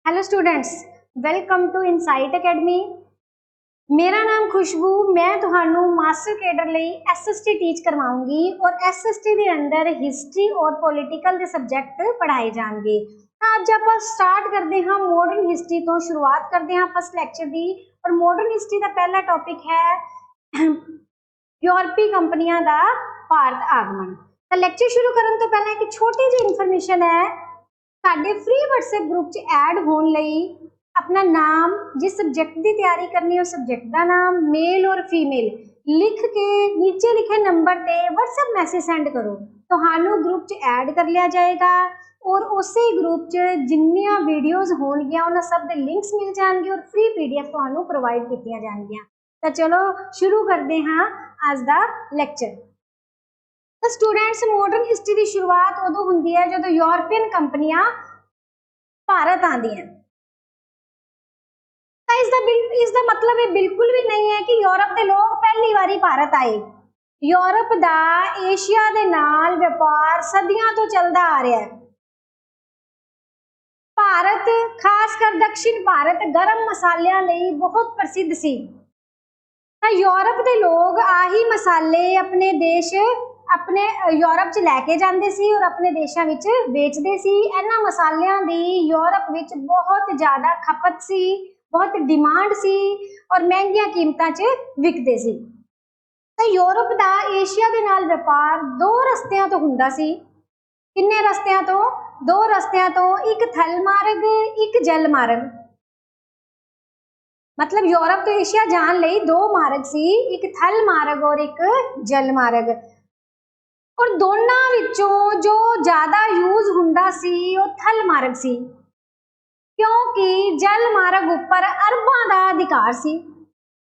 Hello students, welcome to Insight Academy. मेरा नाम खुशबू। मैं तुहानू मास्टर कैडर ਲਈ एसएसटी टीच करवाऊंगी और एसएसटी ਦੇ अंदर हिस्ट्री और पॉलिटिकल ਦੇ सब्जेक्ट पढ़ाए जाएंगे। ਅੱਜ ਆਪਾਂ स्टार्ट करते हैं मॉडर्न हिस्ट्री तो शुरुआत करते हैं फर्स्ट लैक्चर की। और मॉडर्न हिस्ट्री का पहला टॉपिक है यूरोपी कंपनियां का भारत आगमन। तो लैक्चर शुरू करने तो पहले एक छोटी जी इन्फॉर्मेशन है। साडे फ्री WhatsApp ग्रुप च ऐड होने लई अपना नाम, जिस सब्जेक्ट की तैयारी करनी है उस सब्जेक्ट का नाम, मेल और फीमेल लिख के नीचे लिखे नंबर पे WhatsApp मैसेज सेंड करो तो हानू ग्रुप च ऐड कर लिया जाएगा। और उस ग्रुप च जिन्नियां वीडियोज होणगियां उन्हां सब दे लिंक्स मिल जाएंगे और फ्री PDF तुहानू प्रोवाइड कीतियां जाएंगियां। तो चलो शुरू करते हैं आज का लैक्चर। तो स्टूडेंट्स, मॉडर्न हिस्ट्री की शुरुआत उदों हुंदी है जदों यूरोपियन कंपनियां भारत आंदियां। तो इसका मतलब ये बिल्कुल भी नहीं है कि यूरोप के लोग पहली बारी भारत आए। यूरोप का एशिया के नाल व्यापार सदियों तो चलता आ रहा है। भारत खासकर दक्षिण भारत गर्म मसालियां लई बहुत प्रसिद्ध सी। तो यूरोप के लोग आही मसाले अपने देश अपने यूरोप च लैके जाते सी और अपने देशों में बेचते सी। इन्हां मसालियां दी यूरोप विच बहुत ज़्यादा खपत सी, बहुत डिमांड सी और महंगिया कीमतां च विकते सी। तो यूरोप का एशिया के नाल व्यापार दो रस्तियां तो हुंदा सी। किन्ने रस्तियां तो? दो रस्तियां तो, एक थल मार्ग एक जल मार्ग। मतलब यूरोप तो एशिया जाने लई दो मार्ग सी, एक थल मार्ग और एक जल मार्ग। और दोनों विचों जो ज्यादा यूज हुंदा सी वो थल मार्ग सी, क्योंकि जल मार्ग ऊपर अरबां दा अधिकार सी।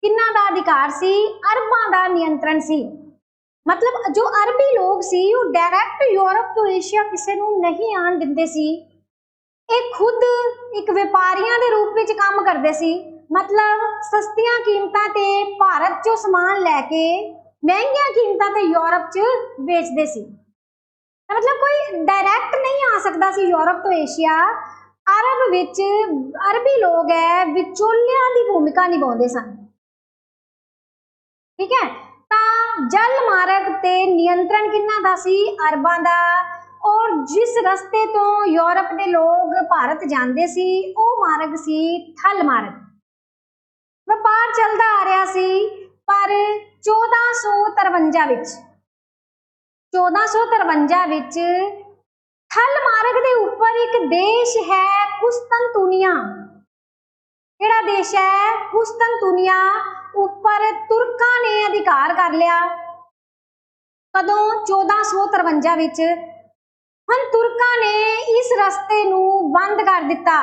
किन्ना दा अधिकार सी? अरबां दा नियंत्रण सी। मतलब जो अरबी लोग सी वो डायरैक्ट यूरोप तो एशिया किसी नूं नहीं आन दिंदे सी। एक खुद एक व्यापारियां दे रूप में काम करते सी। मतलब सस्तियां कीमतां ते भारत चों समान लैके महंगिया कीमतां ते यूरोप च बेचते सी। मतलब कोई डायरैक्ट नहीं आ सकता सी यूरोप तो एशिया। अरब विच अरबी लोग है विचोलियां दी भूमिका निभाते सन। ठीक है। तो जल मार्ग ते नियंत्रण किन्ना दा सी? अरबां दा। और जिस रस्ते तो यूरोप के लोग भारत जाते सी वो मार्ग सी थल मार्ग। व्यापार चलता आ रहा सी, पर 1453 विच 1453 विच थल मार्ग के ऊपर एक देश है कुस्तनतुनिया। केड़ा देश है? कुस्तनतुनिया। ऊपर तुर्कां ने अधिकार कर लिया। कदों? 1453 विच। हुण तुर्कां ने इस रस्ते नूं बंद कर दिता।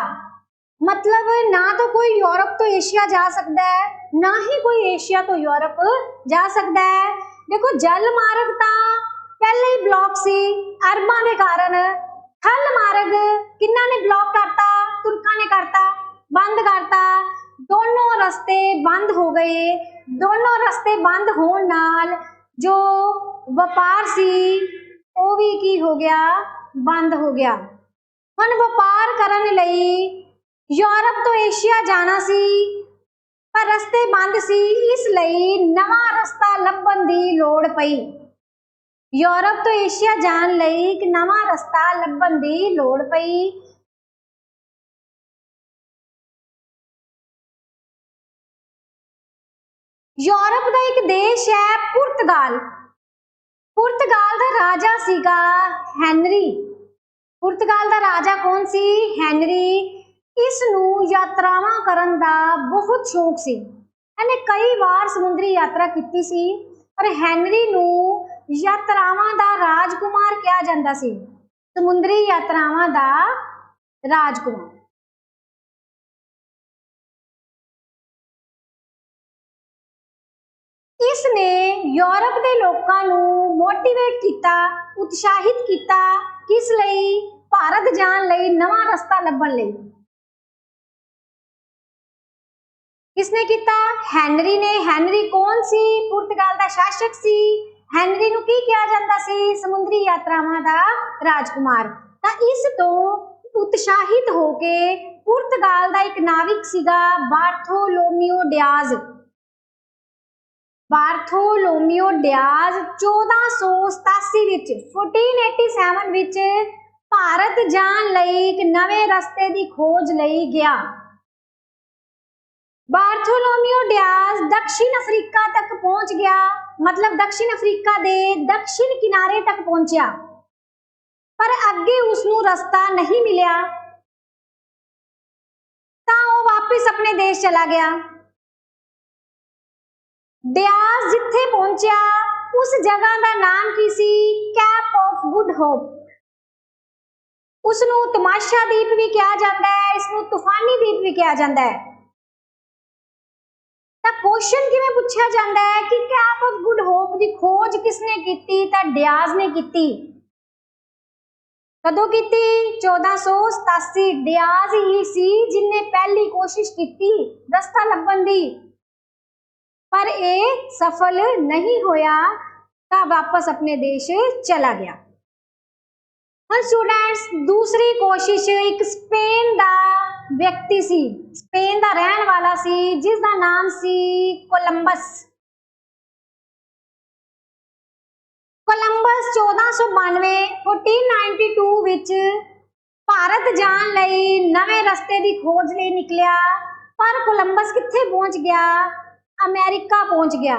मतलब ना तो कोई यूरोप तो एशिया जा सकता है, ना ही कोई एशिया तो यूरोप जा सकता है। देखो, जल मार्ग तो पहले ही ब्लॉक सी अरबां के कारण। थल मार्ग किन्ना ने ब्लॉक करता? तुर्कां ने करता, बंद करता। दोनों रस्ते बंद हो गए। दोनों रस्ते बंद होने नाल जो व्यापार सी वो भी की हो गया? बंद हो गया। हुण व्यापार करन लई यूरोप तो एशिया जाना सी, पर रस्ते बंद सी, इसलिए नवा रस्ता लभण दी लोड़ पई। यूरोप तो एशिया जान लई एक नवा रस्ता लभण दी लोड़ पई। यूरोप का एक देश है पुर्तगाल। पुर्तगाल का राजा सीगा हैनरी। पुर्तगाल का राजा कौन सी? हैनरी। इसनूं यात्रावां करन दा बहुत शौक सी। इहने कई बार समुद्री यात्रा की सी और हैनरी नूं यात्रावां दा राजकुमार कहा जाता सी। समुद्री यात्रावां दा राजकुमार। इसने यूरोप के लोगों नूं मोटिवेट किया, उत्साहित किया। किस लई? भारत जान लई नवा रस्ता लभण लई। किसने किया? हैनरी ने। हैनरी कौन सी? पुर्तगाल का शासक सी। हैनरी नूं की कहा जाता सी? समुद्री यात्रावां दा राजकुमार। तां इस तो ਉਤਸ਼ਾਹਿਤ ਹੋ ਕੇ ਪੁਰਤਗਾਲ ਦਾ ਇੱਕ ਨਾਵਿਕ ਸੀਗਾ ਬਾਰਥੋਲੋਮਿਓ ਡਿਆਜ਼। ਬਾਰਥੋਲੋਮਿਓ ਡਿਆਜ਼ 1487 ਵਿੱਚ 1487 ਵਿੱਚ ਭਾਰਤ ਜਾਣ ਲਈ ਇੱਕ ਨਵੇਂ ਰਸਤੇ ਦੀ ਖੋਜ ਲਈ ਗਿਆ। ਬਾਰਥੋਲੋਮਿਓ ਡਿਆਜ਼ दक्षिण अफ्रीका तक पहुंच गया, मतलब दक्षिण अफ्रीका ਦੇ दक्षिण किनारे तक पहुंचा, पर ਅੱਗੇ ਉਸਨੂੰ ਰਸਤਾ नहीं मिलिया ਤਾਂ ਉਹ ਵਾਪਿਸ ਆਪਣੇ ਦੇਸ਼ ਚਲਾ ਗਿਆ। ਡਿਆਜ਼ ਜਿੱਥੇ ਪਹੁੰਚਿਆ ਉਸ ਜਗ੍ਹਾ ਦਾ ਨਾਮ ਕੀ ਸੀ? Cape of good hope. ਉਸਨੂੰ ਤਮਾਸ਼ਾ ਦੀਪ ਵੀ ਕਿਹਾ ਜਾਂਦਾ ਹੈ, ਇਸਨੂੰ ਤੂਫਾਨੀ ਦੀਪ ਵੀ ਕਿਹਾ ਜਾਂਦਾ ਹੈ। ਤਾਂ ਕੁਐਸਚਨ ਕਿਵੇਂ ਪੁੱਛਿਆ ਜਾਂਦਾ ਹੈ ਕਿ ਕੈਪ ਆਫ ਗੁੱਡ ਹੋਪ ਦੀ ਖੋਜ ਕਿਸਨੇ ਕੀਤੀ? ਤਾਂ ਡਿਆਜ਼ ਨੇ ਕੀਤੀ। ਕਦੋਂ ਕੀਤੀ? 1487। ਡਿਆਜ਼ ਹੀ ਸੀ ਜਿਨੇ ਪਹਿਲੀ ਕੋਸ਼ਿਸ਼ ਕੀਤੀ ਰਸਤਾ ਲੱਭਣ ਦੀ, पर ये सफल नहीं होया तो वापस अपने देश चला गया। हम स्टूडेंट्स दूसरी कोशिश एक स्पेन का व्यक्ति सी, स्पेन का रहने वाला सी, जिसका नाम सी कोलंबस। कोलंबस 1492 1492 विच भारत जान लई नवे रस्ते की खोज लिए निकलिया, पर कोलंबस कित्थे पहुंच गया? अमेरिका पहुंच गया।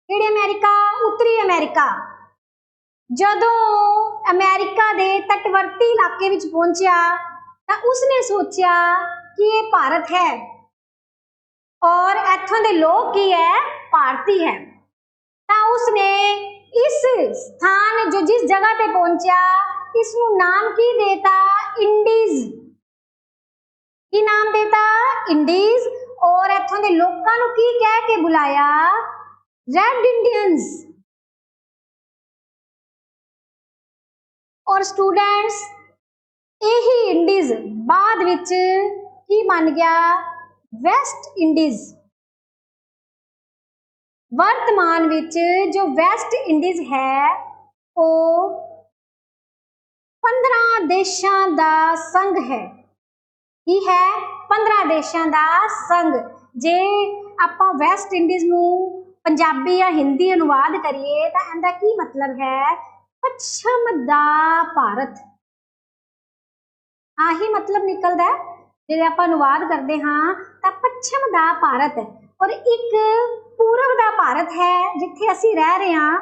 किहड़े अमेरिका? उत्तरी अमेरिका। जदों अमेरिका दे तटवर्ती इलाके विच पहुंचा तां उसने सोचा कि ये भारत है और इत्थों दे लोग की है? भारती है। तां उसने इस स्थान जो जिस जगह पे पहुंचा इसनूं नाम की देता? इंडीज। की नाम देता? इंडीज। और इत्थों के लोगों को की कह के बुलाया? Red Indians. और स्टूडेंट्स यही इंडीज बाद विच की बन गया? West Indies. वर्तमान विच जो वेस्ट इंडीज है वो 15 देशों का संघ है। की है? 15 देशों का संघ। जे आपां वेस्ट इंडीज नूं पंजाबी या हिंदी अनुवाद करिए तो इहदा की मतलब है? पश्चिम दा भारत। आही मतलब निकलदा है जे आपां अनुवाद करते हाँ तो पश्चिम दा भारत। और एक पूरब दा भारत है जिथे असीं रह रहे हाँ,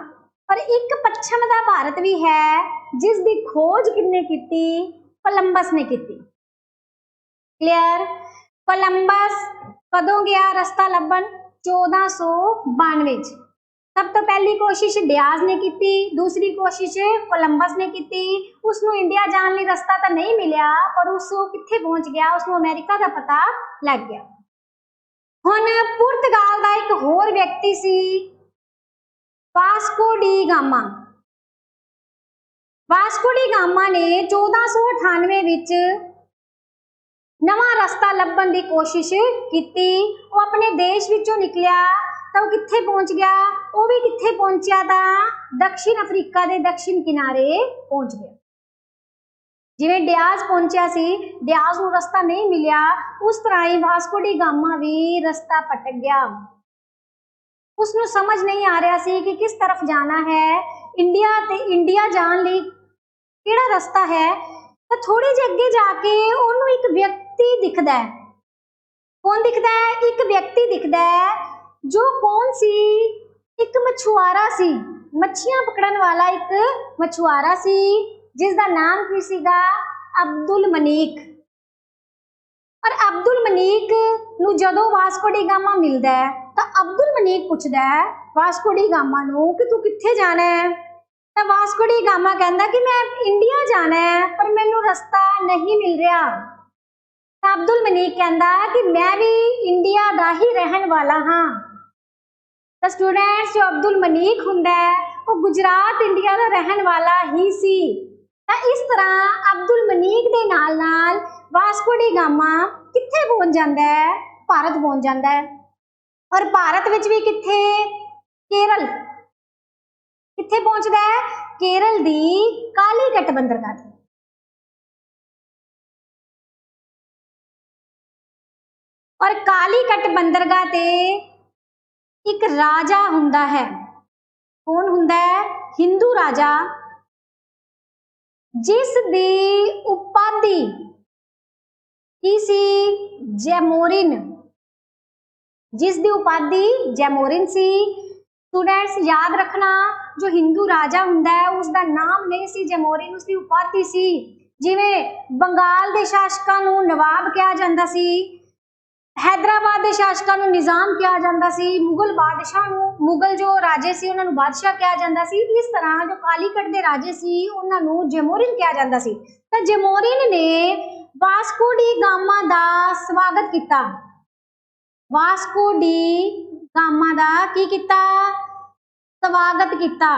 और एक पश्चिम दा भारत भी है जिसकी खोज किसने की? कोलंबस ने की। क्लियर? कोलंबस कदों गया रस्ता लभन? 1492। सब तो पहली कोशिश डियाज ने की, दूसरी कोशिश कोलंबस ने की। उसनों इंडिया जाने लिए रस्ता तो नहीं मिलिया, पर उस कित्थे पहुंच गया? उसनों अमेरिका का पता लग गया। हुण पुर्तगाल का एक होर व्यक्ति सी Vasco da Gama. Vasco da Gama ने 1498 विच नवा रस्ता लभन की कोशिश की। वो अपने देश विचों निकलिया तो कित्थे पहुंच गया? वो भी कित्थे पहुंचा? था दक्षिण अफ्रीका के दक्षिण किनारे पहुंच गया। जिवें डियाज पहुंचा सी, डियाज नूं रस्ता नहीं मिलिया, उस तरह ही वास्को डी गामा भी रस्ता भटक गया। उसनूं समझ नहीं आ रहा सी कि किस तरफ जाना है। इंडिया जाने लई किहड़ा रस्ता है? तो थोड़ी जी अगे जाके उन्होंने एक व्यक्ति दिखता है। कौन दिखता है? एक व्यक्ति दिखता है जो कौन सी? एक मछुआरा सी, मछियां पकड़न वाला एक मछुआरा सी, जिसका नाम की सीगा? अब्दुल मनीक। और अब्दुल मनीक नूं जदों वास्को डी गामा मिलता है तो अब्दुल मनीक पूछता है वास्को डी गामा नूं कि तू कित्थे जाना है? तो वास्को डी गामा कहता कि मैं इंडिया जाना है पर मैनू रस्ता नहीं मिल रहा। तो अब्दुल मनीक कहता कि मैं भी इंडिया का ही रहन वाला हाँ। तो स्टूडेंट्स जो अब्दुल मनीक हुंदा है वो गुजरात इंडिया का रहन वाला ही सी। तो इस तरह अब्दुल मनीक दे नाल नाल वास्को डी गामा कित्थे पहुंच जाता है? भारत पहुंच जाता है। और भारत विच भी कित्थे? केरल। कित्थे पहुंचदा है? केरल दी कालीकट बंदरगाह। और कालीकट बंदरगाह ते एक राजा हुंदा है। कौन हुंदा है? हिंदू राजा, जिस दी उपाधि की सी जैमोरिन, जिस दी उपाधि जैमोरिन सी। स्टूडेंट्स याद रखना, जो हिंदू राजा हुंदा है उसका नाम नहीं सी जैमोरिन, उसकी उपाधि सी। जिवें बंगाल के शासकों नू नवाब कहा जाता सी, हैदराबाद के शासकों नू निजाम कहा जाता सी, मुगल बादशाह नू, मुगल जो राजे सी उन्हां नू बादशाह कहा जाता सी। इस तरह जो कालीकट के राजे सी उन्हां नू जैमोरिन कहा जाता सी। तो जैमोरिन ने वास्को डी गामा दा स्वागत किया। वास्को डी गामा दा की किता? स्वागत किया।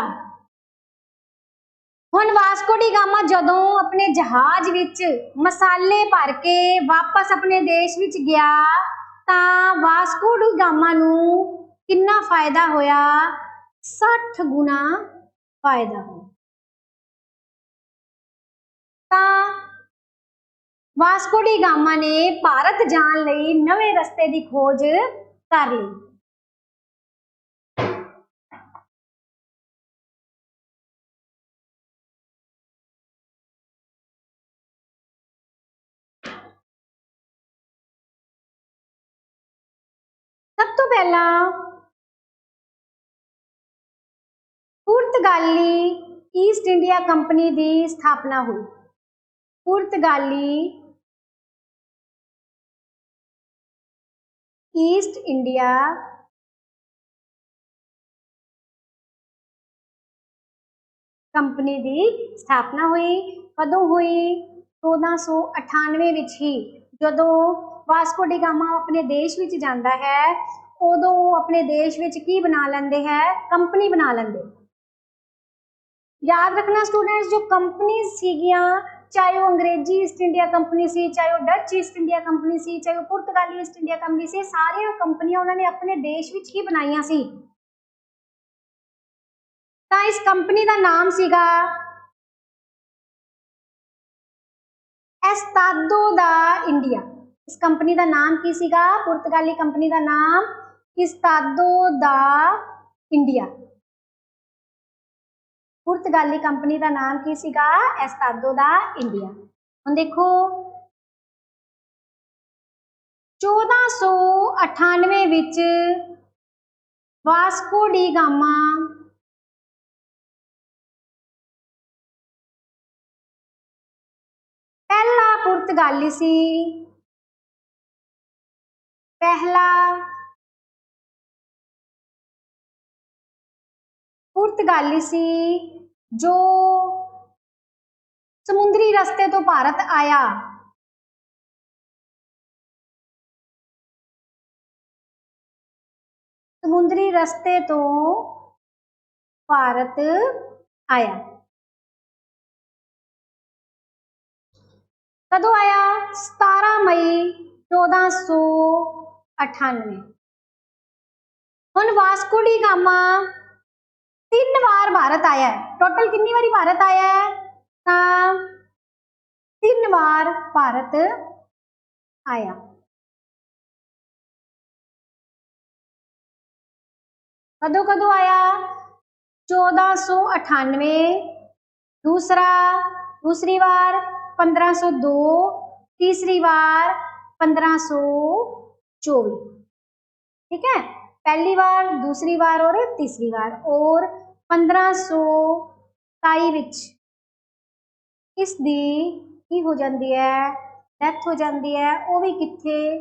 हुण वास्को डी गामा जदों अपने जहाज विच मसाले भर के वापस अपने देश विच गया तां वास्को डी गामा नू कितना फायदा होया? 60 गुना फायदा होया। तां वास्को डी गामा ने भारत जाण लई नवे रस्ते की खोज कर ली। सब तो पहला पुर्तगाली ईस्ट इंडिया कंपनी की स्थापना हुई। पुर्तगाली ईस्ट इंडिया कंपनी की स्थापना हुई। कदों हुई? 1498 विच ही। जदों वास्को डी गामा अपने देश विच जाता है उदों अपने देश विच की बना लेंदे है? कंपनी बना लेंदे। याद रखना स्टूडेंट्स, जो कंपनी सीगियां, चाहे वो अंग्रेजी ईस्ट इंडिया कंपनी सी, चाहे वो डच ईस्ट इंडिया कंपनी सी, चाहे वो पुर्तगाली ईस्ट इंडिया कंपनी सी, सारियां कंपनियां उन्होंने अपने देश विच ही बनाईयां सी। तां इस कंपनी का नाम सीगा एस्तादो दा इंडिया। इस कंपनी का नाम की सीगा? पुर्तगाली कंपनी का नाम एस्तादो दा इंडिया। पुर्तगाली कंपनी का नाम की सीगा? एस्तादो दा इंडिया। हुण देखो 1498 विच वास्को डी गामा पहला पुर्तगाली सी, पहला पुर्तगाली सी जो समुद्री रस्ते तो भारत आया। समुद्री रस्ते तो भारत आया। कदों आया? 17 मई 1498। हुण वास्को डी गामा 3 बार भारत आया है। टोटल कितनी बारी भारत आया है? 3 बार भारत आया। कदों कदों आया? 1498, दूसरी बार 1502, तीसरी बार 1524। ठीक है, पहली बार, दूसरी बार और तीसरी बार। और 1527 विच इसदी की हो जाती है? डेथ हो जाती है। वो भी किथे?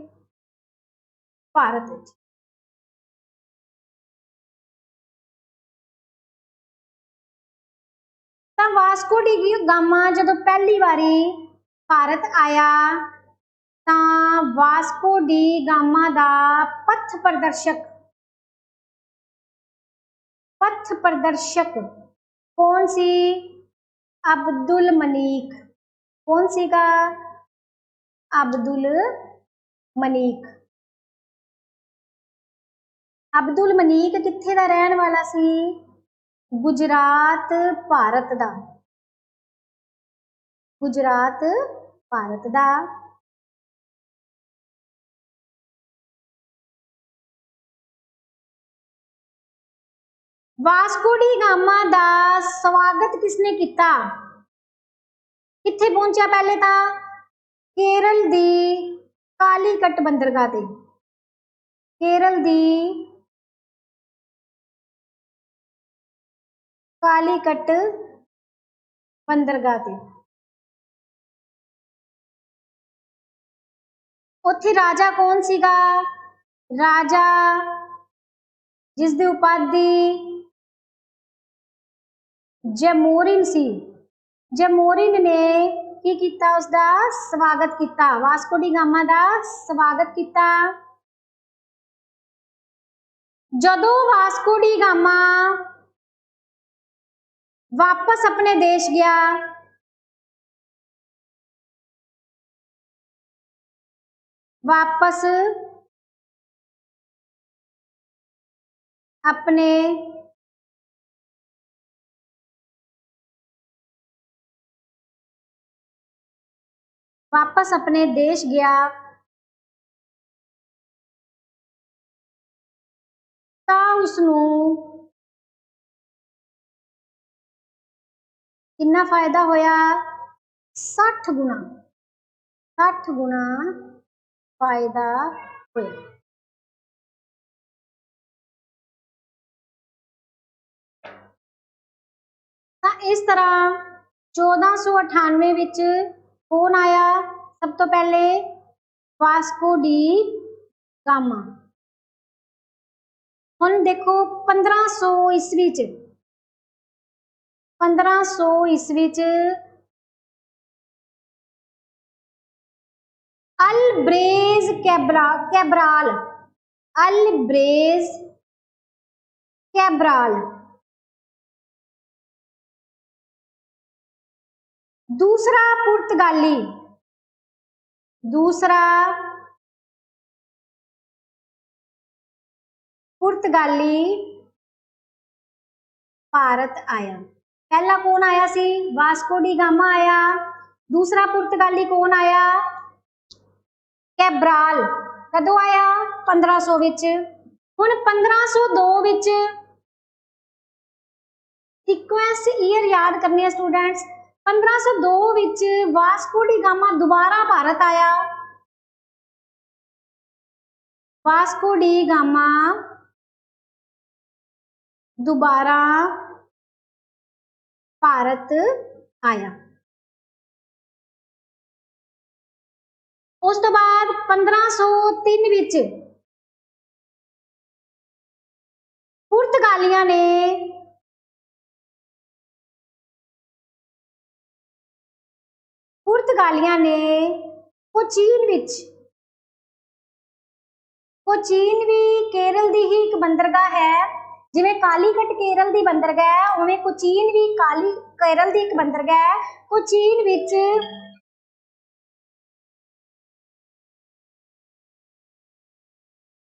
भारत विच। तो वास्को डी गामा जदों पहली बारी भारत आया तां वास्को डी गामा दा पथ प्रदर्शक कौन सी? अब्दुल मनीक। कौन सीगा? अब्दुल मनीक। अब्दुल मनीक कित्थे दा रहन वाला सी? गुजरात भारत दा। गुजरात भारत दा। वास्को डी गामा दा स्वागत किसने किया? कित्थे पहुंचा पहले था? केरल दी कालीकट बंदरगाह ते। केरल दी कालीकट बंदरगाह ते। उत्थे राजा कौन सीगा? राजा जिसदी उपाधि जैमोरिन सी। जैमोरिन ने की कीता? उसका स्वागत किया, वास्को डी गामा का स्वागत किया। जदों वास्को डी गामा वापस अपने देश गया, वापस अपने देश गया ता उसनूं कितना फायदा होया? 60 गुना, 60 गुना फायदा होया। इस तरह 1498 विच कौन आया? सब तो पहले वास्को डी गामा। हुण देखो 1500 ईस्वी च, 1500 ईस्वी च अल्ब्रेज कैब्राल, अल्ब्रेज कैब्राल दूसरा पुर्तगाली, दूसरा पुर्तगाली भारत आया। पहला कौन आया सी? वास्को डी गामा आया। दूसरा पुर्तगाली कौन आया? कैब्राल। कदों आया? 1500 विच। हुण 1502 विच सीक्वेंस ईयर याद करनी है स्टूडेंट्स। 1502 विच वास्को डी गामा दोबारा भारत आया। वास्को डी गामा दोबारा भारत आया। उस तो बाद 1503 विच पुर्तगालियां ने कोचीन विच, कोचीन भी केरल दी ही एक बंदरगाह है, जिवें कालीकट केरल दी बंदरगाह है उवें कोचीन भी केरल दी एक बंदरगाह है। कोचीन विच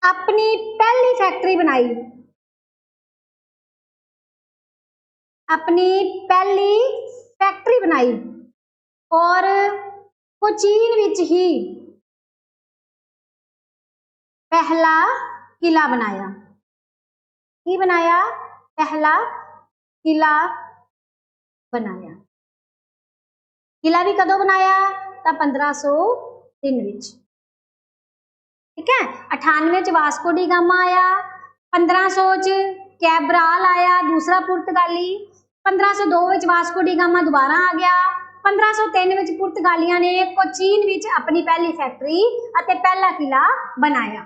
अपनी पहली फैक्ट्री बनाई, अपनी पहली फैक्ट्री बनाई और कोचीन विच ही पहला किला बनाया। की बनाया? पहला किला बनाया। किला भी कदों बनाया? 1503 विच। ठीक है। 98 च वास्को डी गामा आया, 1500 च कैब्राल आया दूसरा पुर्तगाली, 1502 विच वास्को डी गामा दोबारा आ गया, 1503 विच पुर्तगालियां ने कोचीन विच अपनी पहली फैक्ट्री अते पहला किला बनाया।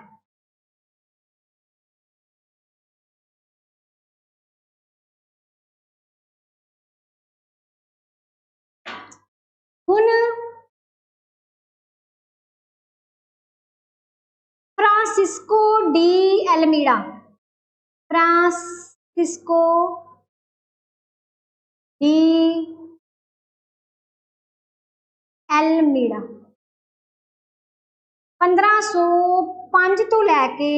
हुण फ्रांसिस्को डी एल्मीडा, फ्रांसिस्को डी एल्मीडा 1505 तो लैके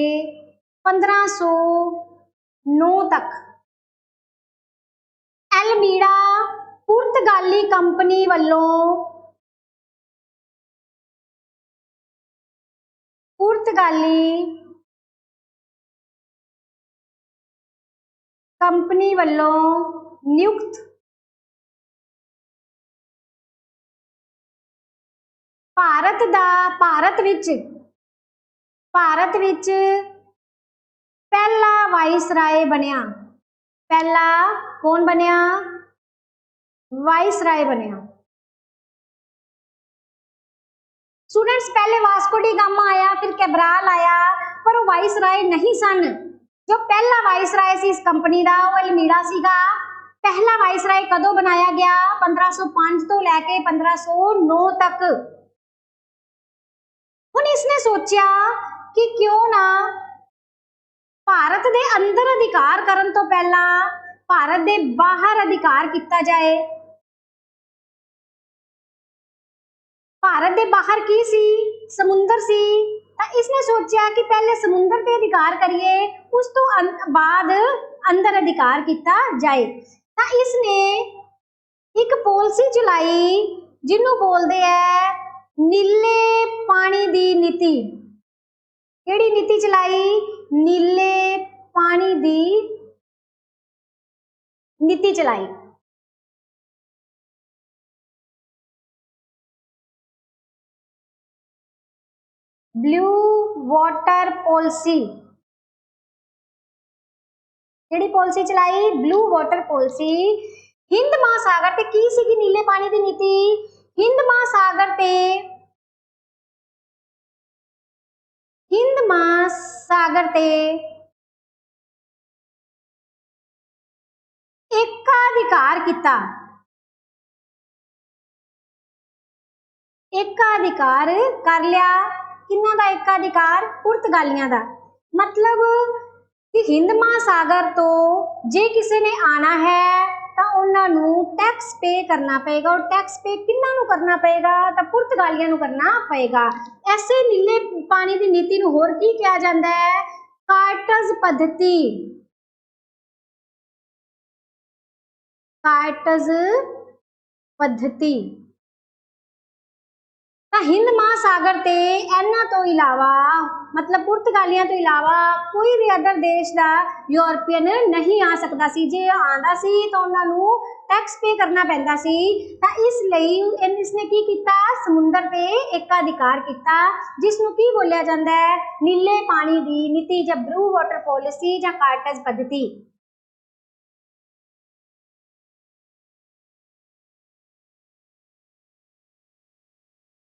1509 तक एल्मीडा पुर्तगाली कंपनी वालों कंपनी वालों नियुक्त भारत विच पहला वाइसराय बनया। पहला कौन बनया? वाइसराय बनया। स्टूडेंट्स, पहले वास्को डी गामा आया, फिर कैब्राल आया, पर वो वाइसराय नहीं सन। जो पहला वाइसराय सी इस कंपनी का वो अल्मीड़ा सीगा। पहला वाइसराय कदों बनाया गया? 1505 तो लैके 1509 तक। हुण इसने सोचा कि क्यों ना भारत दे अंदर अधिकार करन तो पहला भारत दे बाहर अधिकार किया जाए। भारत दे बाहर की सी? समुंदर सी। तो इसने सोचा कि पहले समुंदर पे अधिकार करिए, उस तो बाद अंदर अधिकार किया जाए। तो इसने एक पॉलिसी चलाई जिन्हों बोलते हैं नीले पानी दी नीति। केड़ी नीति चलाई? नीले पानी दी नीति चलाई। Blue water policy. केड़ी पॉलिसी चलाई? Blue water policy. Hind Mahasagar ते की सी नीले पानी दी नीति? हिंद महासागर ते एकाधिकार किता। एकाधिकार कर लिया। किन्ना दा एकाधिकार? पुर्तगालियां दा। मतलब कि हिंद महासागर तो जे किसी ने आना है तो उन्होंने टैक्स पे करना पएगा, और टैक्स पे किन्ना नू करना पएगा? तो पुर्तगालियां नू करना पएगा। ऐसे नीले पानी की नीति नू होर की कहा जाता है? कार्टज पद्धति। कार्टज पद्धति। हिंद महासागर ते इन्हां तो इलावा मतलब पुर्तगालियां तो इलावा कोई भी अदर देश का यूरोपियन नहीं आ सकता सी। जे आंदा सी तो उन्होंने टैक्स पे करना पैंदा सी। तो इसलिए इसने की किया? समुंदर पे एकाधिकार किया, जिसनों की बोलिया जाता है नीले पानी दी नीति, या ब्लू वाटर पॉलिसी, या कार्टज पद्धति।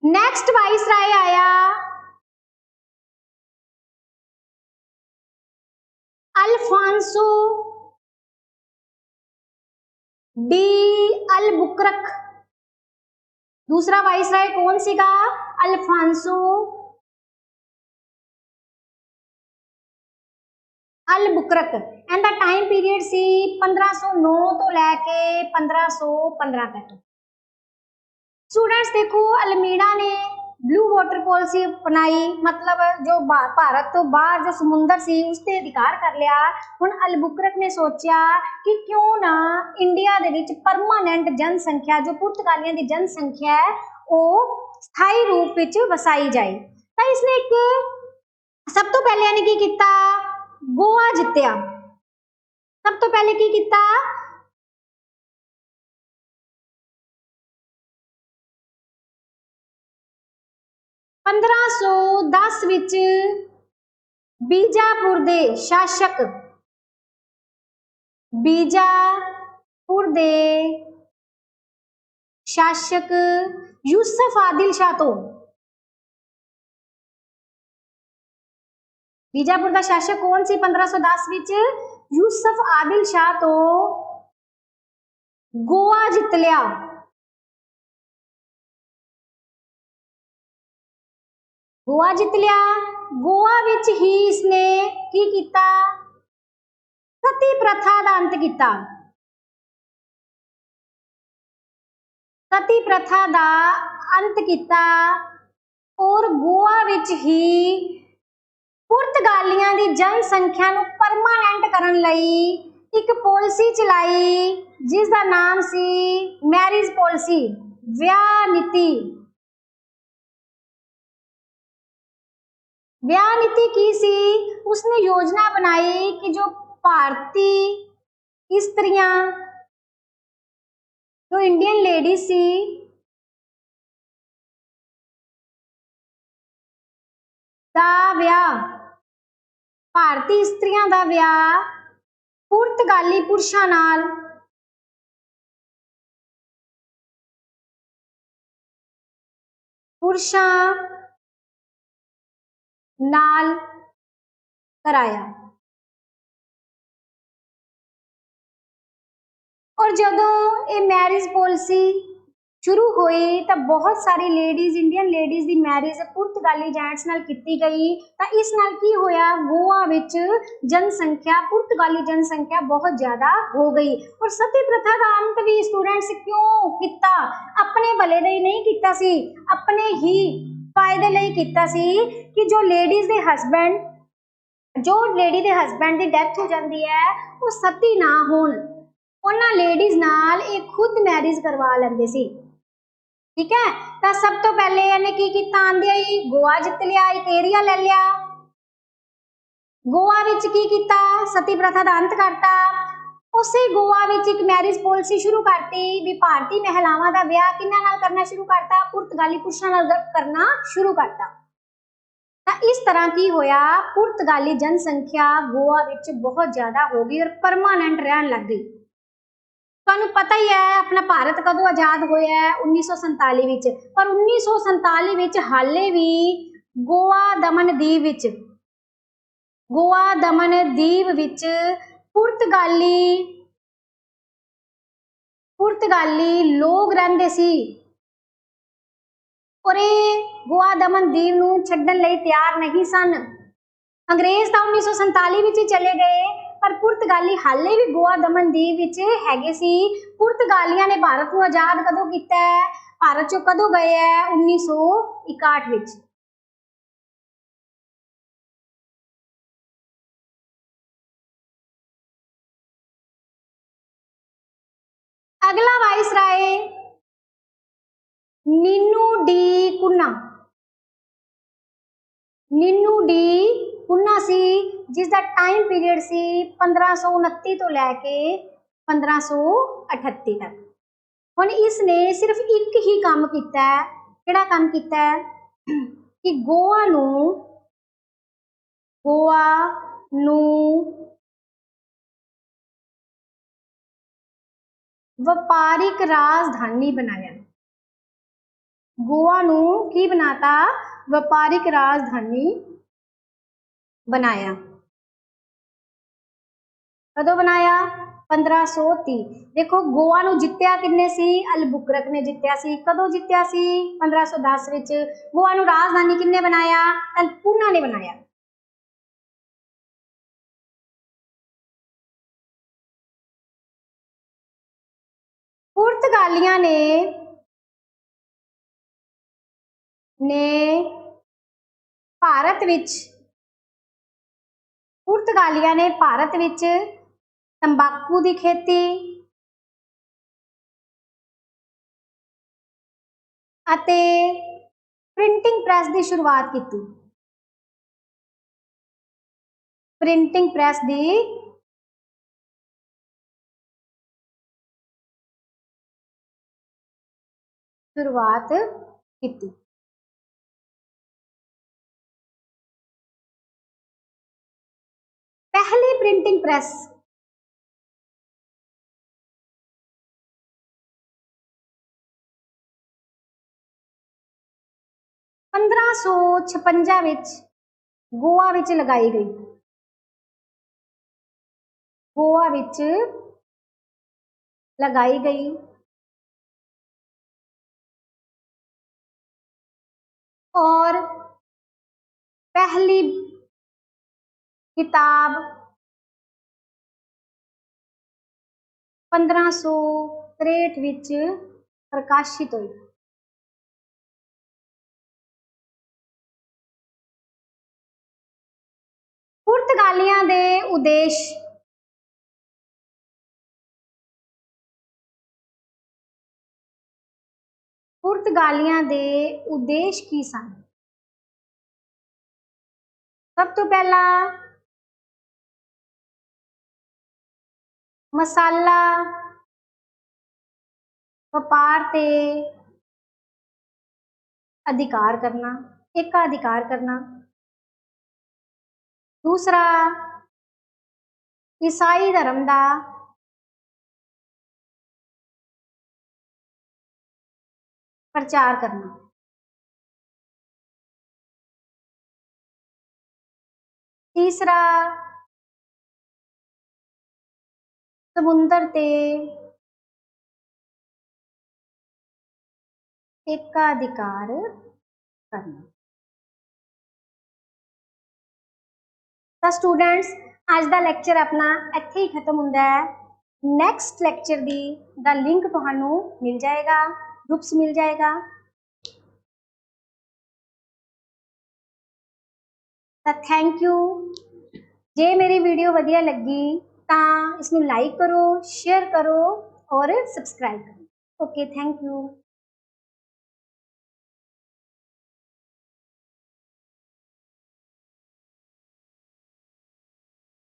नेक्स्ट वाइसराय आया अल्फांसो डी अल्बुकर्क। दूसरा वाइसराय कौन सीगा? Alfonso Albuquerque. And the time period सी 1509 तो लैके 1515 तक। स्टूडेंट्स देखो, अल्मीड़ा ने ब्लू वाटर पॉलिसी अपनाई, मतलब जो भारत तो बाहर जो समुंदर सी उस ते अधिकार कर लिया। हुण अल्बुकर्क ने सोचा कि क्यों ना इंडिया दे विच परमानेंट जनसंख्या, जो पुर्तगालियां दी जनसंख्या है, वो स्थाई रूप विच वसाई जाए। तो इसने एक सब तो पहले ने की किया? गोवा जित्या। सब तो पहले की किया? (1510) विच बीजापुर दे शासक यूसुफ आदिल शाह तो बीजापुर का शासक कौन सी? 1510 विच यूसुफ आदिल शाह तो गोवा जित लिया। गोवा जित लिया। गोवा विच ही इसने की किया? सती प्रथा का अंत किया। सती प्रथा का अंत किया, और गोवा विच ही पुर्तगालियां दी जनसंख्या नू परमानेंट करन लई एक पॉलिसी चलाई, जिसका नाम सी मैरिज पॉलिसी, विआह नीति। विआह नीति की सी? उसने योजना बनाई कि जो भारतीय ਇਸਤਰੀਆਂ जो इंडियन लेडीज सी दा विआह भारतीय इस्त्रियां दा विआह पुर्तगाली पुरुषां नाल कराया। और जदों ये मैरिज पॉलिसी शुरू हुई तो बहुत सारी लेडीज इंडियन लेडीज की मैरिज पुर्तगाली जेंट्स नाल कीती गई। तो इस नाल की होया गोवा विच जनसंख्या पुर्तगाली जनसंख्या बहुत ज्यादा हो गई। और सती प्रथा का अंत भी स्टूडेंट्स क्यों किया? अपने भले लिए नहीं किया सी, अपने ही फायदे लिए किया सी कि जो लेडीज के हसबैंड जो लेडी के हसबैंड की डेथ हो जाती है वो सती ना होण उन्हां लेडीज नाल एक खुद मैरिज करवा लेंदे सी। ठीक है, तो सब तो पहले इन्हें की कीता? आंदे ही गोवा जित लिया, एक एरिया ले लिया। गोवा विच की कीता? सती प्रथा का अंत करता। उसे गोवा विच एक मैरिज पॉलिसी शुरू करती भी भारतीय महिलावां दा विआह किन्हां नाल करना शुरू करता? पुर्तगाली पुरुषां नाल करना शुरू करता। तो इस तरह की होया पुर्तगाली जनसंख्या गोवा विच बहुत ज्यादा हो गई और परमानेंट रहन लग गई। तुहानूं पता ही है अपना भारत कदों आजाद होया है? 1947 विच। पर 1947 विच हाले भी गोवा दमन दीव विच पुर्तगाली लोग रहिंदे सी और ये गोवा दमन दीव नूं छड्डण लई तैयार नहीं सन। अंग्रेज तो 1947 विच ही चले गए पर पुर्तगाली हाले भी गोवा दमन दीव विच हैगे सी। पुर्तगालियां ने भारत को आजाद कदों कीता है? भारत चों कदों गए है? 1961 विच। अगला वाइसराय नीनू डी कुन्ना सी जिसका टाइम पीरियड सी 1529 तो लैके 1538 तक। हुण इसने सिर्फ एक ही काम किया है। किहड़ा काम किया है? कि गोवा नूं वपारिक राजधानी बनाया। गोवा नूं की बनाता? वपारिक राजधानी बनाया। कदों बनाया? 1530। देखो गोवा नूं जित्तिया किन्ने सी? अलबुकरक ने जित्तिया सी। कदों जित्तिया सी? 1510 विच। गोवा नूं राजधानी किन्ने बनाया? अल्पुना ने बनाया। पुर्तगालियां ने भारत विच तंबाकू की खेती अते प्रिंटिंग प्रैस की शुरुआत की। प्रिंटिंग प्रैस की शुरुआत की। पहली प्रिंटिंग प्रैस 1556 विच गोवा विच लगाई गई। गोवा विच लगाई गई और पहली किताब 1563 विच प्रकाशित हुई। पुर्तगालियां दे उद्देश्य की सन? सब तो पहला मसाला व्यापार ते अधिकार करना, एकाधिकार करना। दूसरा ईसाई धर्म का प्रचार करना। तीसरा समुंदर ते एकाधिकार करना। तो स्टूडेंट्स आज का लैक्चर अपना इत्थे ही खत्म होंदा है। नैक्सट लैक्चर दा लिंक तुहानू मिल जाएगा, ग्रुप्स मिल जाएगा। तो थैंक यू। जे मेरी वीडियो वधिया लगी तो इसमें लाइक करो, शेयर करो और सब्सक्राइब करो। Okay, thank you.